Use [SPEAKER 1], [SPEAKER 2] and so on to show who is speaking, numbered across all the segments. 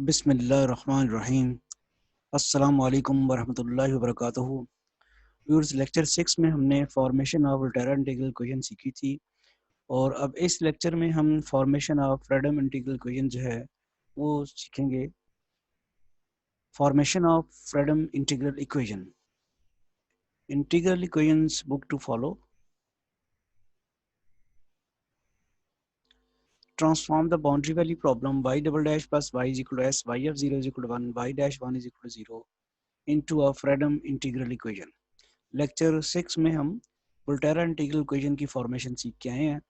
[SPEAKER 1] बिस्मिल्लाहिर्रहमानिर्रहीम। अस्सलामु अलैकुम वरहमतुल्लाहि वबरकातुहू। व्यूअर्स, लेक्चर 6 में हमने formation of Volterra integral equation सीखी थी और अब इस लेक्चर में हम formation of Fredholm integral equation जो है वो सीखेंगे। Formation of Fredholm integral equation, integral equations book to follow. Transform the boundary value problem y double dash plus y is equal to s, y of 0 is equal to 1, y dash 1 is equal to 0 into a Fredholm integral equation। Lecture 6 में हम Volterra integral equation की formation सीख के आए हैं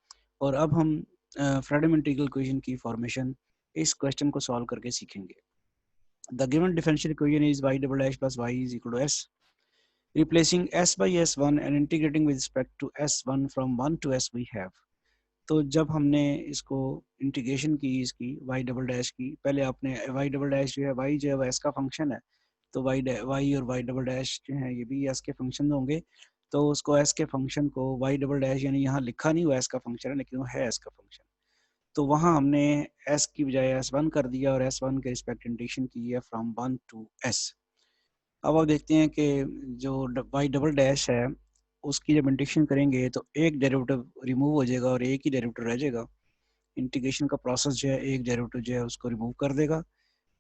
[SPEAKER 1] और अब हम फ्रेडम इंटीग्रल इक्वेशन की फॉर्मेशन इस क्वेश्चन को सॉल्व करके सीखेंगे। The given differential equation is y double dash plus y is equal to s, replacing s by s1 and integrating with respect to s1 from 1 to s we have. तो जब हमने इसको integration की इसकी y double dash की, पहले आपने y double dash जो है y जो है वह s का फंक्शन है, तो y और y डबल डैश जो है ये भी s के फंक्शन होंगे। तो उसको s के फंक्शन को y डबल डैश यानी यहाँ लिखा नहीं हुआ s का फंक्शन है लेकिन वो है s का फंक्शन, तो वहाँ हमने s की बजाय s1 कर दिया और s1 के रिस्पेक्ट इंटीग्रेशन की है फ्रॉम 1 to s। अब आप देखते हैं कि जो y डबल डैश है उसकी जब इंटीग्रेशन करेंगे तो एक डेरिवेटिव रिमूव हो जाएगा और एक ही डेरिवेटिव रह जाएगा। इंटीग्रेशन का प्रोसेस जो है एक डेरिवेटिव जो है उसको रिमूव कर देगा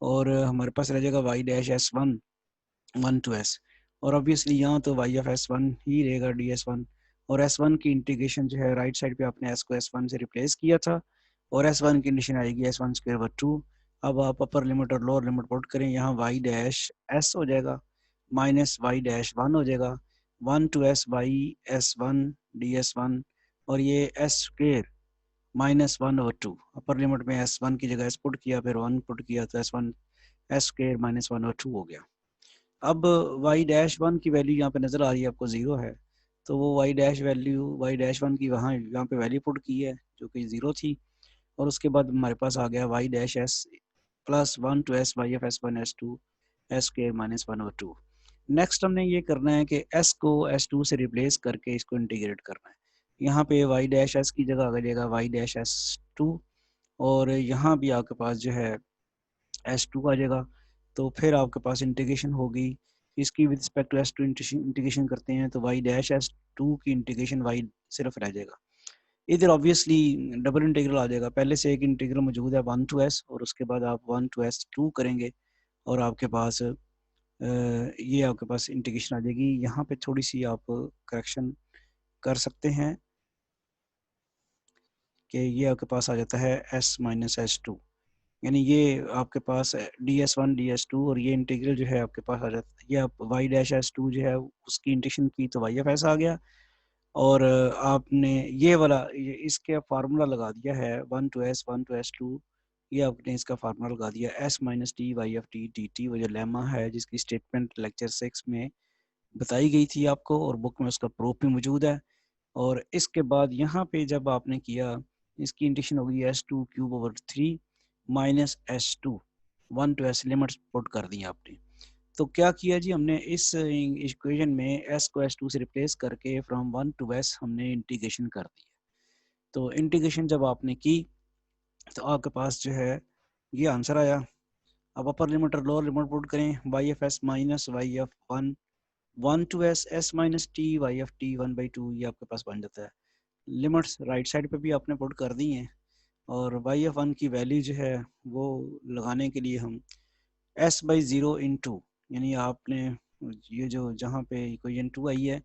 [SPEAKER 1] और हमारे पास रह जाएगा y dash s1 1 to s, और ऑब्वियसली यहाँ तो y ऑफ s1 ही रहेगा ds1, और s1 की इंटीग्रेशन जो है राइट साइड पे आपने s को s1 से रिप्लेस किया था और s1 की कंडीशन आएगी s1 स्क्वायर ओवर 2। अब आप अपर लिमिट और लोअर लिमिट पुट करें, यहाँ y डैश s हो जाएगा माइनस y डैश 1 हो जाएगा 1 to s y s1 ds1, और ये s square minus 1 over 2। Upper limit में s1 की जगह s पुट किया, फिर 1 पुट किया तो s1 s square minus 1 over 2 हो गया। अब y डैश 1 की वैल्यू यहाँ पे नज़र आ रही है आपको 0 है, तो वो y dash value y dash 1 की वहाँ यहाँ पे वैल्यू पुट की है जो कि 0 थी, और उसके बाद हमारे पास आ गया y dash s plus 1 to s y of s1 s2 s square minus 1 over 2। Next हमने ये करना है कि s को s2 से रिप्लेस करके इसको इंटीग्रेट करना है। यहाँ पे y डैश s की जगह आ जाएगा y डैश s2, और यहाँ भी आपके पास जो है s2 आ जाएगा, तो फिर आपके पास इंटीग्रेशन होगी इसकी with respect to s2, integration करते हैं तो y डैश s2 की इंटीग्रेशन y सिर्फ रह जाएगा। इधर ऑब्वियसली डबल इंटीग्रल आ जाएगा, पहले से एक इंटीग्रल मौजूद है 1 to s और उसके बाद आप 1 to s2 करेंगे और आपके पास ये आपके पास इंटीग्रेशन आ जाएगी। यहाँ पे थोड़ी सी आप करेक्शन कर सकते हैं कि ये आपके पास आ जाता है s माइनस s2, यानी ये आपके पास ds1 ds2 और ये इंटीग्रल जो है आपके पास आ जाता है। ये आप y डैश s2 जो है उसकी इंटीग्रेशन की तो y ऑफ s आ गया, और आपने ये वाला इसके फार्मूला लगा दिया है 1 to s 2, ये आपने इसका फार्मूला लगा दिया s minus T Y of T D T, वो जो लेमा है जिसकी स्टेटमेंट लेक्चर 6 में बताई गई थी आपको और बुक में उसका प्रूफ भी मौजूद है। और इसके बाद यहाँ पे जब आपने किया इसकी इंटीग्रेशन होगी s2 cube over 3 minus s2 1 to s limits put कर दी आपने। तो क्या किया जी, हमने इस इक्वेशन में s को s2 से रिप्लेस करके फ्रॉम 1 to s हमने इंटीग्रेशन कर दी। तो इंटीग्रेशन जब आपने की तो आपके पास जो है ये आंसर आया। अब अपर लिमिट और लोअर लिमिट पुट करें, y of s minus y of 1 to s s minus T y of t 1/2, ये आपके पास बन जाता है। लिमिट्स राइट साइड पे भी आपने पुट कर दी हैं और y ऑफ 1 की वैल्यू जो है वो लगाने के लिए हम s/0 इंटू, यानी आपने ये जो जहाँ पे इक्वेशन 2 आई है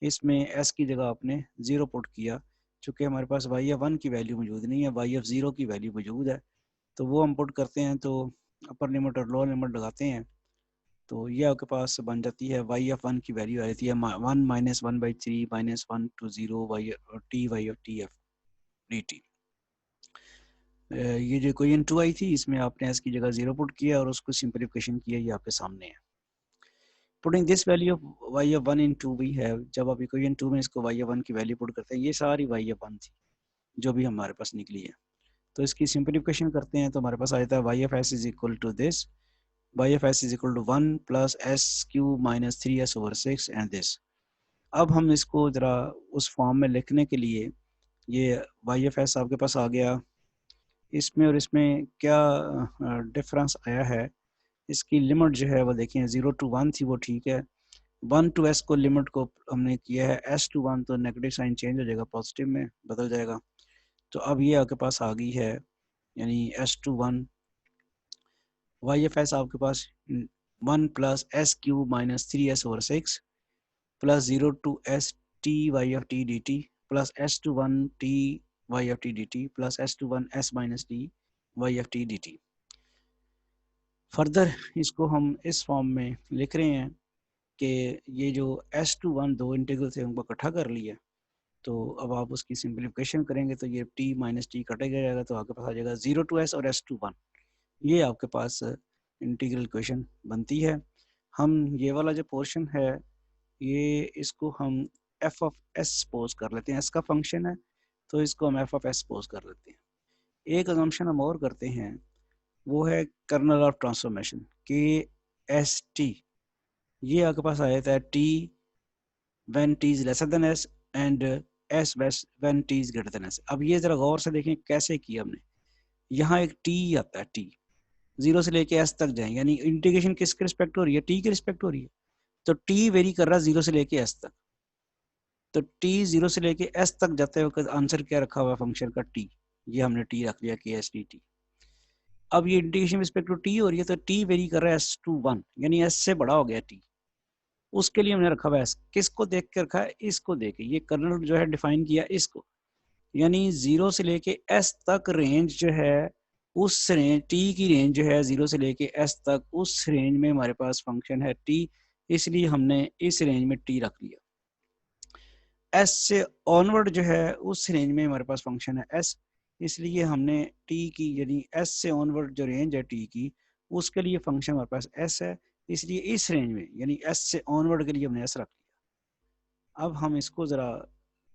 [SPEAKER 1] इसमें s की जगह आपने 0 पुट किया, चूँकि हमारे पास y ऑफ 1 की वैल्यू मौजूद नहीं है, y ऑफ 0 की वैल्यू मौजूद है, तो वो हम पुट करते हैं तो अपर लिमिट और लोअर लिमिट लगाते हैं तो ये आपके पास बन जाती है y ऑफ 1 की वैल्यू आ जाती है 1 minus 1/3 minus 1 to 0 y of t f dt। ये जो इक्वेशन 2 आई थी इसमें आपने s की जगह 0 पुट किया और उसको सिंप्लीफिकेशन किया, ये आपके सामने है। Putting this value of y of 1 in 2 we have, जब आप इक्वेशन 2 में इसको y ऑफ 1 की वैल्यू पुट करते हैं, ये सारी y ऑफ 1 थी जो भी हमारे पास निकली है, तो इसकी सिंप्लीफिकेशन करते हैं तो हमारे पास आ जाता है y of s is equal to this, y of s is equal to 1 plus s cube minus 3s over 6 and this. अब हम इसको ज़रा उस फॉर्म में लिखने के लिए, ये y ऑफ s आपके पास आ गया, इसमें और इसमें क्या डिफरेंस आया है, इसकी लिमिट जो है वो देखें 0 to 1 थी वो ठीक है, 1 to s को लिमिट को हमने किया है s to 1 तो नेगेटिव साइन चेंज हो जाएगा, पॉजिटिव में बदल जाएगा। तो अब ये आपके पास आ गई है यानी s to 1 Y F S आपके पास 1 plus S cube minus 3s over 6 plus 0 to S T Y F T D T plus S to 1 T Y F T D T plus S to 1 S minus T Y F T D T. Further इसको हम इस form में लिख रहे हैं कि ये जो एस टू 1 दो इंटीग्रल थे उनको इकट्ठा कर लिया, तो अब आप उसकी सिंप्लीफिकेशन करेंगे तो ये टी माइनस टी कटेगा जाएगा, तो आपके पास आ जाएगा 0 टू एस और एस टू 1, ये आपके पास इंटीग्रल इक्वेशन बनती है। हम ये वाला जो पोर्शन है ये इसको हम एफ ऑफ एस सपोज कर लेते हैं, एस का फंक्शन है तो इसको हम एफ ऑफ एस सपोज कर लेते हैं। एक अजम्पशन हम और करते हैं, वो है कर्नल ऑफ ट्रांसफॉर्मेशन के एस टी, ये आपके पास आ जाता है T when T is lesser than S and S when T is greater than S. अब ये जरा गौर से देखें कैसे किया हमने, यहाँ एक टी आता है, टी 0 से लेके एस तक जाए, यानी इंटीग्रेशन किसके रिस्पेक्ट हो रही है, टी के रिस्पेक्ट हो रही है, तो टी वेरी कर रहा है 0 से लेके एस तक, तो टी 0 से लेके एस तक जाते वक्त आंसर क्या रखा हुआ है फंक्शन का टी, ये हमने टी रख लिया के एस टी टी। अब ये इंटीग्रेशन रिस्पेक्ट टू टी हो रही है तो टी वेरी कर रहा है एस टू 1, यानी एस से बड़ा हो गया टी, उसके लिए हमने रखा हुआ है किसको देख के रखा है, इसको देख के, ये कर्नल जो है डिफाइन किया इसको, यानी 0 से लेके एस तक रेंज जो है, उस रेंज टी की रेंज जो है 0 से लेके एस तक, उस रेंज में हमारे पास फंक्शन है टी, इसलिए हमने इस रेंज में टी रख लिया। एस से ऑनवर्ड जो है उस रेंज में हमारे पास फंक्शन है एस, इसलिए हमने टी की यानी एस से ऑनवर्ड जो रेंज है टी की, उसके लिए फंक्शन हमारे पास एस है, इसलिए इस रेंज में यानी एस से ऑनवर्ड के लिए हमने एस रख लिया। अब हम इसको ज़रा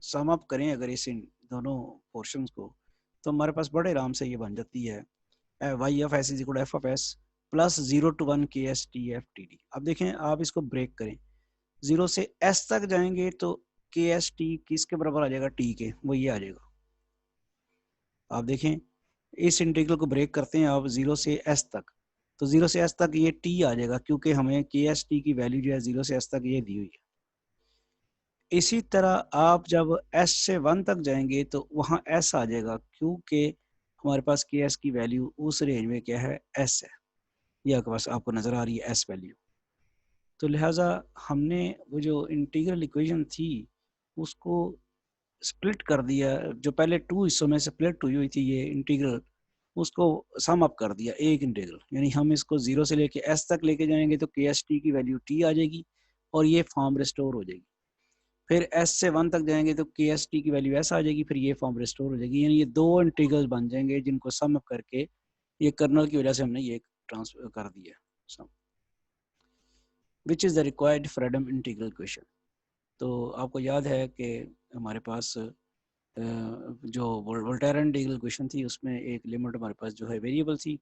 [SPEAKER 1] सम अप करें अगर इस इन दोनों पोर्शंस को, तो हमारे पास बड़े आराम से ये बन जाती है Y of S is equal F of S plus 0 to 1 के S T F T D. अब देखें आप इसको ब्रेक करें, 0 से एस तक जाएंगे तो के एस टी किसके बराबर आ जाएगा, टी के, वो ये आ जाएगा। आप देखें इस इंटीग्रल को ब्रेक करते हैं आप 0 से एस तक, तो 0 से एस तक ये टी आ जाएगा क्योंकि हमें के एस टी की वैल्यू जो है 0 से एस तक ये दी हुई है। इसी तरह आप जब एस से 1 तक जाएंगे तो वहाँ एस आ जाएगा क्योंकि हमारे पास के एस की वैल्यू उस रेंज में क्या है, एस है, ये आपके पास आपको नज़र आ रही है एस वैल्यू। तो लिहाजा हमने वो जो इंटीग्रल इक्वेशन थी उसको स्प्लिट कर दिया, जो पहले 2 हिस्सों में स्प्लिट हुई थी ये इंटीग्रल, उसको सम अप कर दिया एक इंटीग्रल, यानी हम इसको 0 से लेके एस तक लेके जाएंगे तो के एस टी की वैल्यू टी आ जाएगी और ये फॉर्म रिस्टोर हो जाएगी। फिर एस से 1 तक जाएंगे तो के एस टी की वैल्यू एस आ जाएगी, फिर ये फॉर्म रिस्टोर हो जाएगी, यानी ये दो इंटीग्रल्स बन जाएंगे जिनको सम अप करके ये कर्नल की वजह से हमने ये ट्रांसफर कर दिया sum, which is the required Fredholm integral equation. तो आपको याद है कि हमारे पास जो वोल्टेरा इंटीग्रल इक्वेशन थी उसमें एक लिमिट हमारे पास जो है वेरिएबल थी,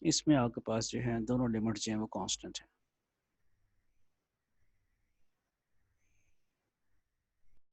[SPEAKER 1] इसमें आपके पास जो है दोनों लिमिट जो हैं वो कांस्टेंट हैं।